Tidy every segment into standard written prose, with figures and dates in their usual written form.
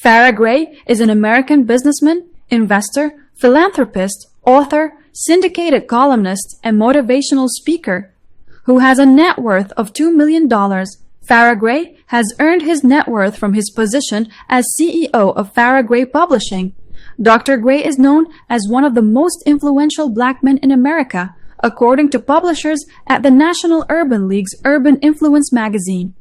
Farrah Gray is an American businessman, investor, philanthropist, author, syndicated columnist, and motivational speaker who has a net worth of $2 million. Farrah Gray has earned his net worth from his position as CEO of Farrah Gray Publishing. Dr. Gray is known as one of the most influential black men in America, according to publishers at the National Urban League's Urban Influence magazine.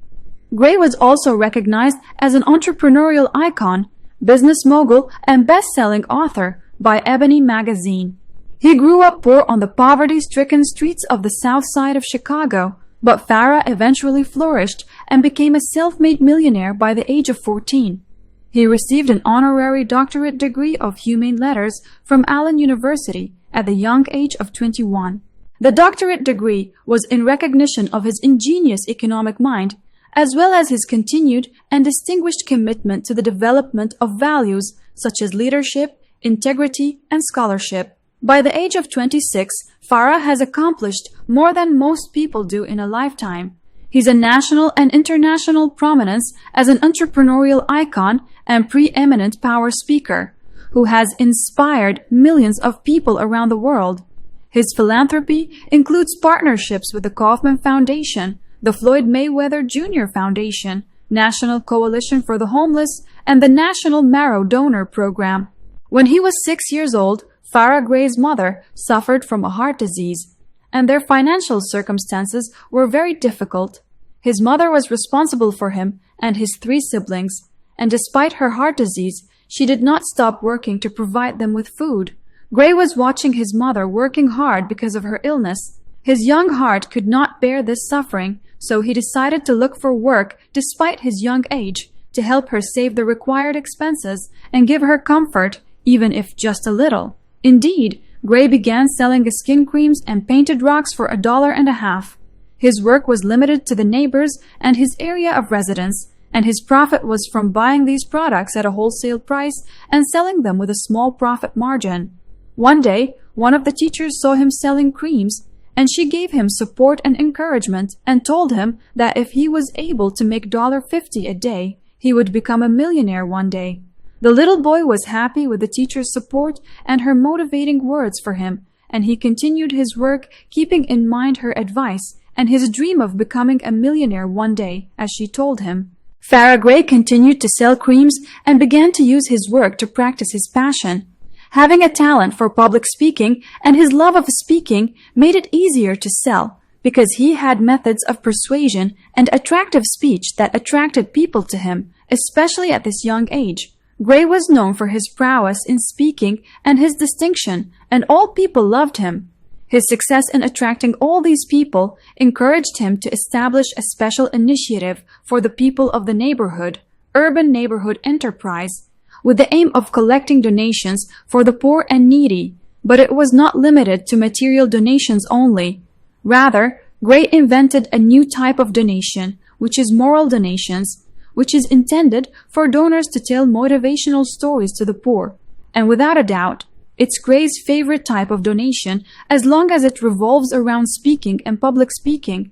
Gray was also recognized as an entrepreneurial icon, business mogul, and best-selling author by Ebony magazine. He grew up poor on the poverty-stricken streets of the South Side of Chicago, but Farrah eventually flourished and became a self-made millionaire by the age of 14. He received an honorary doctorate degree of humane letters from Allen University at the young age of 21. The doctorate degree was in recognition of his ingenious economic mind, as well as his continued and distinguished commitment to the development of values such as leadership, integrity, and scholarship. By the age of 26, Farrah has accomplished more than most people do in a lifetime. He's a national and international prominence as an entrepreneurial icon and preeminent power speaker who has inspired millions of people around the world. His philanthropy includes partnerships with the Kauffman Foundation, the Floyd Mayweather Jr. Foundation, National Coalition for the Homeless, and the National Marrow Donor Program. When he was 6 years old, Farrah Gray's mother suffered from a heart disease, and their financial circumstances were very difficult. His mother was responsible for him and his 3 siblings, and despite her heart disease, she did not stop working to provide them with food. Gray was watching his mother working hard because of her illness. His young heart could not bear this suffering, so he decided to look for work despite his young age to help her save the required expenses and give her comfort, even if just a little. Indeed, Gray began selling skin creams and painted rocks for $1.50. His work was limited to the neighbors and his area of residence, and his profit was from buying these products at a wholesale price and selling them with a small profit margin. One day, one of the teachers saw him selling creams, and she gave him support and encouragement and told him that if he was able to make $50 a day, he would become a millionaire one day. The little boy was happy with the teacher's support and her motivating words for him, and he continued his work keeping in mind her advice and his dream of becoming a millionaire one day, as she told him. Farrah Gray continued to sell creams and began to use his work to practice his passion. Having a talent for public speaking and his love of speaking made it easier to sell because he had methods of persuasion and attractive speech that attracted people to him, especially at this young age. Gray was known for his prowess in speaking and his distinction, and all people loved him. His success in attracting all these people encouraged him to establish a special initiative for the people of the neighborhood, Urban Neighborhood Enterprise, with the aim of collecting donations for the poor and needy, but it was not limited to material donations only. Rather, Gray invented a new type of donation, which is moral donations, which is intended for donors to tell motivational stories to the poor. And without a doubt, it's Gray's favorite type of donation as long as it revolves around speaking and public speaking.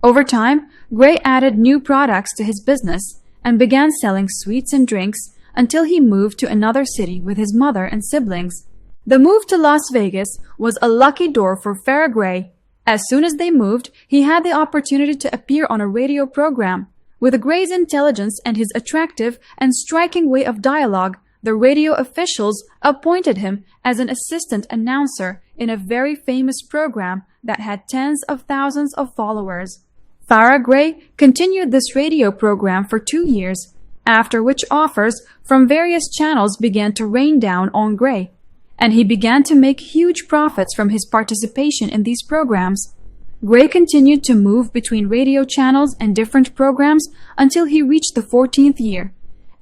Over time, Gray added new products to his business and began selling sweets and drinks until he moved to another city with his mother and siblings. The move to Las Vegas was a lucky door for Farrah Gray. As soon as they moved, he had the opportunity to appear on a radio program. With Gray's intelligence and his attractive and striking way of dialogue, the radio officials appointed him as an assistant announcer in a very famous program that had tens of thousands of followers. Farrah Gray continued this radio program for 2 years, after which offers from various channels began to rain down on Gray, and he began to make huge profits from his participation in these programs. Gray continued to move between radio channels and different programs until he reached the 14th year,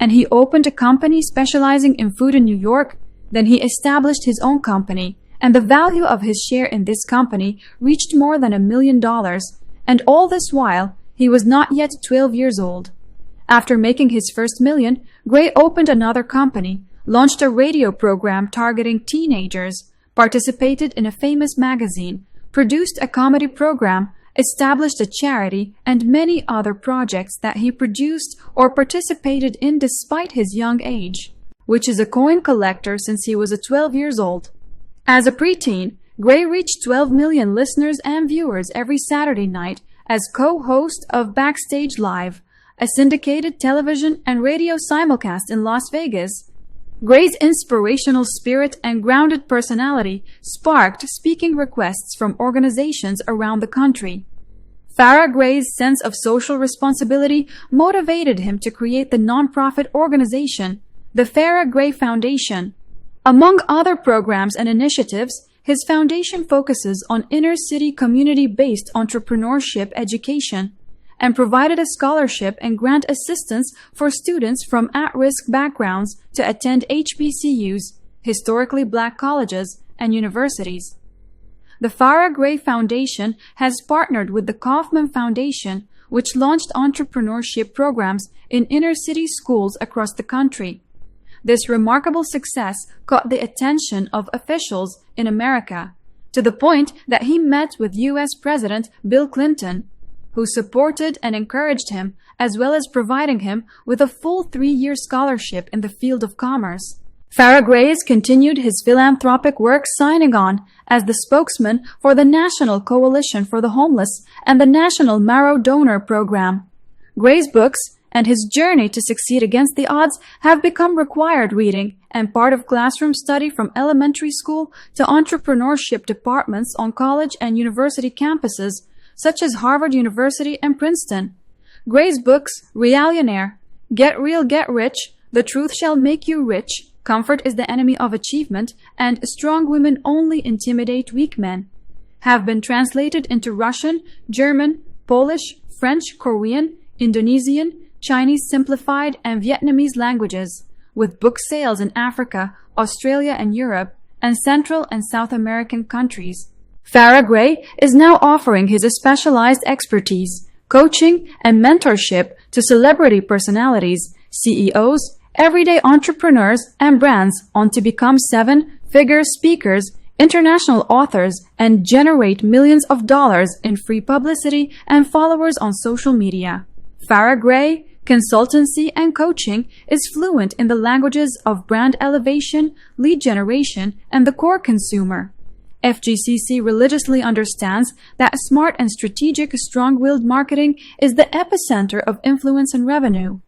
and he opened a company specializing in food in New York. Then he established his own company, and the value of his share in this company reached more than $1 million, and all this while, he was not yet 12 years old. After making his first million, Gray opened another company, launched a radio program targeting teenagers, participated in a famous magazine, produced a comedy program, established a charity, and many other projects that he produced or participated in despite his young age, which is a coin collector since he was 12 years old. As a preteen, Gray reached 12 million listeners and viewers every Saturday night as co-host of Backstage Live, a syndicated television and radio simulcast in Las Vegas. Gray's inspirational spirit and grounded personality sparked speaking requests from organizations around the country. Farrah Gray's sense of social responsibility motivated him to create the nonprofit organization, the Farrah Gray Foundation. Among other programs and initiatives, his foundation focuses on inner-city community-based entrepreneurship education and provided a scholarship and grant assistance for students from at-risk backgrounds to attend HBCUs, historically black colleges, and universities. The Farrah Gray Foundation has partnered with the Kaufman Foundation, which launched entrepreneurship programs in inner-city schools across the country. This remarkable success caught the attention of officials in America, to the point that he met with U.S. President Bill Clinton, who supported and encouraged him, as well as providing him with a full 3-year scholarship in the field of commerce. Farrah Gray continued his philanthropic work, signing on as the spokesman for the National Coalition for the Homeless and the National Marrow Donor Program. Gray's books and his journey to succeed against the odds have become required reading and part of classroom study from elementary school to entrepreneurship departments on college and university campuses, such as Harvard University and Princeton. Gray's books, Realionaire, Get Real, Get Rich, The Truth Shall Make You Rich, Comfort is the Enemy of Achievement, and Strong Women Only Intimidate Weak Men, have been translated into Russian, German, Polish, French, Korean, Indonesian, Chinese Simplified, and Vietnamese languages, with book sales in Africa, Australia and Europe, and Central and South American countries. Farrah Gray is now offering his specialized expertise, coaching, and mentorship to celebrity personalities, CEOs, everyday entrepreneurs, and brands on to become 7-figure speakers, international authors, and generate millions of dollars in free publicity and followers on social media. Farrah Gray, consultancy and coaching, is fluent in the languages of brand elevation, lead generation, and the core consumer. FGCC religiously understands that smart and strategic strong-willed marketing is the epicenter of influence and revenue.